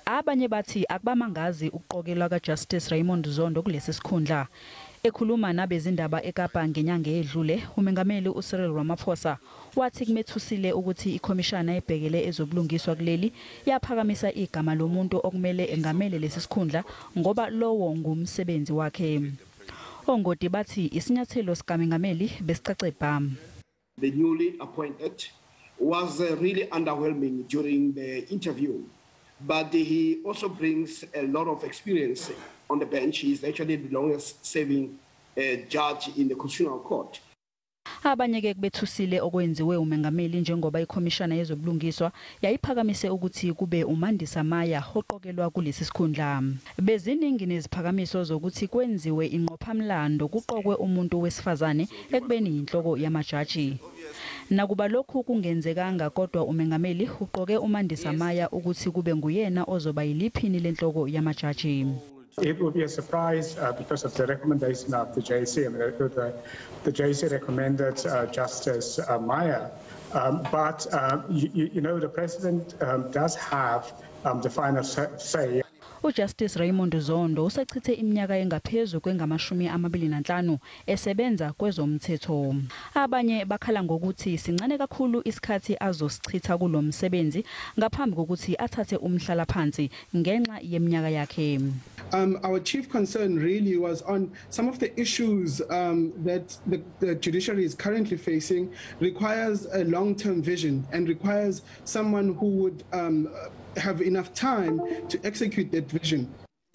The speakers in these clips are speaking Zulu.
Abanye bathi akubamangazi ukuqokelwa kaJustice Raymond Zondo kulesi sikhundla. Ekhuluma nabezindaba eKapa ngenyanga edlule, umengameli uCyril Ramaphosa wathi kumethusile ukuthi ikhomishana ebhekele ezobulungiswa kuleli yaphakamisa igama lomuntu okumele engamele lesi sikhundla ngoba lowo ngumsebenzi wakhe. Ongoti bathi isinyathelo sikaMengameli besicace bham. The newly appointed was really underwhelming during the interview, but he also brings a lot of experience on the bench. He is actually the longest serving judge in the Constitutional Court. Abanye ke kubethusile okwenziwe umengameli njengoba ikhomishana yezobulungiswa yayiphakamise ukuthi kube uMandisa Maya oqokelwa kulesi sikhundla. Beziningi neziphakamiso zokuthi kwenziwe inqophamlando kuqokwe umuntu wesifazane ekubeni inhloko yamajaji. Nakuba lokhu kungenzekanga kodwa umengameli uqoke uMandisa Maya ukuthi kube nguyena ozoba yiliphini lenhloko yamajaji. It will be a surprise because of the recommendation of the JC. I mean, the JC recommended Justice Maya, but you know, the President does have the final say. uJustice Raymond Zondo usachithe iminyaka engaphezulu kwengama-25 esebenza kwezomthetho. Abanye bakhala ngokuthi sincane kakhulu isikhathi azosichitha kulo msebenzi ngaphambi kokuthi athathe umhlala phansi ngenxa yeminyaka yakhe. Our chief concern really was on some of the issues that the judiciary is currently facing requires a long-term vision and requires someone who would have enough time to execute that vision.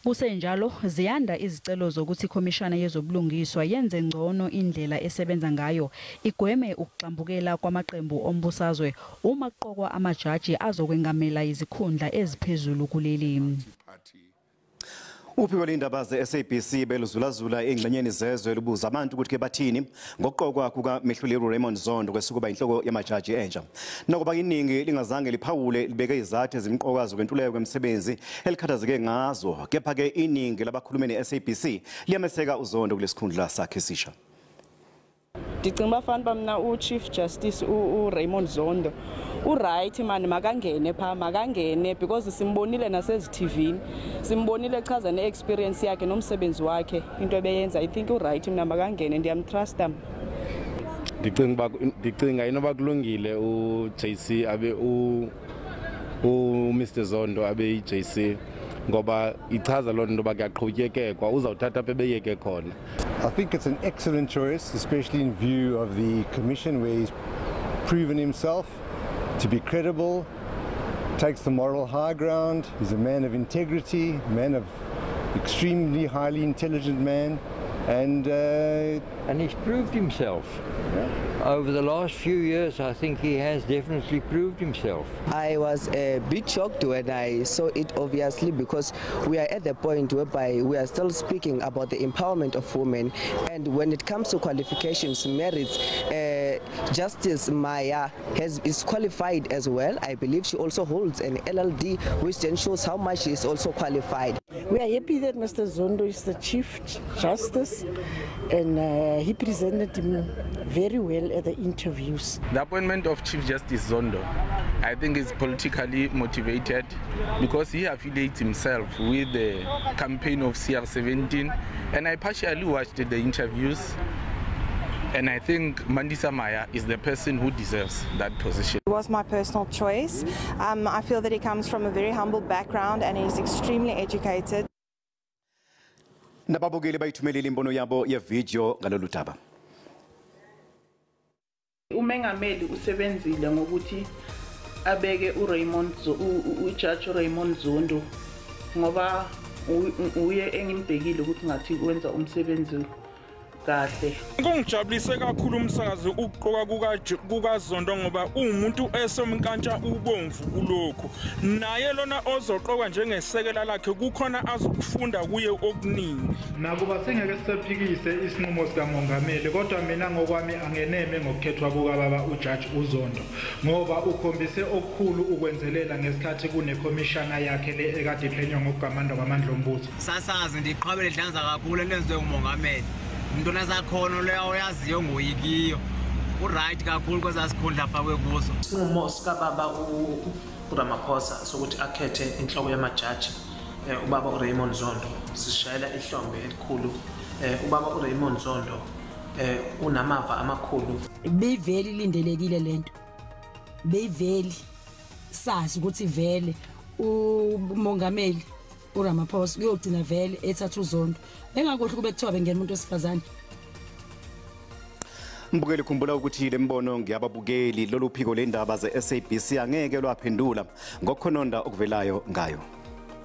Kusenjalo ziyanda izicelo zokuthi ikhomishana yezobulungiswa yenze ngcono indlela esebenza ngayo igweme ukuxambukela kwamaqembu ombusazwe uma kuqokwa amajaji azokwengamela izikhundla eziphezulu kuleli. Uphiko lwendaba ze-SABC beluzulazula engxenyeni zezwe lubuza abantu ukuthi ke bathini ngokuqokwa kukaMehluleli Raymond Zondo kwesikuba inhloko yamajaji entsha. Nakuba iningi lingazange liphawule libeke izathu ezimqoka zokwentuleka kwemisebenzi elikhathazeke ngazo, kepha ke iningi labakhulumi ne-SABC liyameseka uZondo kulesikhundla sakhe esisha. Ndicinga bafana bamna uChief Justice uRaymond Zondo uright man makangene pha makangene because simbonile nasezithivini simbonile echaza neexperience yakhe nomsebenzi wakhe into ebeyenza. I think uright mina makangene ndiyamtrusta. Ndicinga inoba kulungile uJC abe uMr Zondo abe iJC ngoba ichaza loo nto bakuyaqhutyekekwa uzawuthatha apha ebeyeke khona. I think it's an excellent choice, especially in view of the commission where he's proven himself to be credible, takes the moral high ground, he's a man of integrity, man of extremely highly intelligent man, and he's proved himself. Over the last few years, I think he has definitely proved himself. I was a bit shocked when I saw it, obviously, because we are at the point whereby we are still speaking about the empowerment of women, and when it comes to qualifications, merits, Justice Maya is qualified as well. I believe she also holds an LLD, which then shows how much she is also qualified. We are happy that Mr. Zondo is the Chief Justice, and he presented him very well at the interviews. The appointment of Chief Justice Zondo, I think, is politically motivated because he affiliates himself with the campaign of CR17, and I partially watched the interviews. And I think Mandisa Maya is the person who deserves that position. It was my personal choice. I feel that he comes from a very humble background and he's extremely educated. Nababukeli bayithumelile imbono yabo ye-video ngalolu daba. Umengameli usebenzile ngokuthi abeke uJudge Raymond Zondo ngoba uye engimbhekile ukuthi ngathi wenza umsebenzi kahle. Kungijabulise kakhulu umsakazi ukuqoka kukaZondo ngoba umuntu esomnkantsha ubomvu kulokho. Naye lona ozoqokwa njengesekela lakhe kukhona azokufunda kuye okuningi. Nakuba singeke sisephikise isinqumo sikamongameli kodwa mina ngokwami angeneme ngokukhethwa kukababa uJudge uZondo ngoba ukhombise okukhulu ukwenzelela ngesikhathi kunekhomishana yakhe le ekade iphenywa ngokugamanda kwamandla ombuso. Sasazi ndiqhabele dlanza kakhulu lenziwe ngumongameli. Umuntu nasakhona leyo uyaziyo ngoyikiyo uright kakhulu kwezasikhundla afakwe kuso. Isinqumo sikababa uRamaphosa sokuthi akhethe inhloko yamajaji ubaba uRaymond Zondo. Sishayela ihlombe elikhulu ubaba uRaymond Zondo unamava amakhulu. Beyiveli lindelekile lento. Beyiveli sazi ukuthi vele umongameli uRamaphosa uyogcina vele ethatha uZondo. Bengakohle kube kuthiwa bengena umuntu wesifazane. Mbukeli khumbula ukuthi lembono ngiyababukeli lolu phiko lendaba ze SABC angeke lwaphendula ngokukhononda okuvelayo ngayo.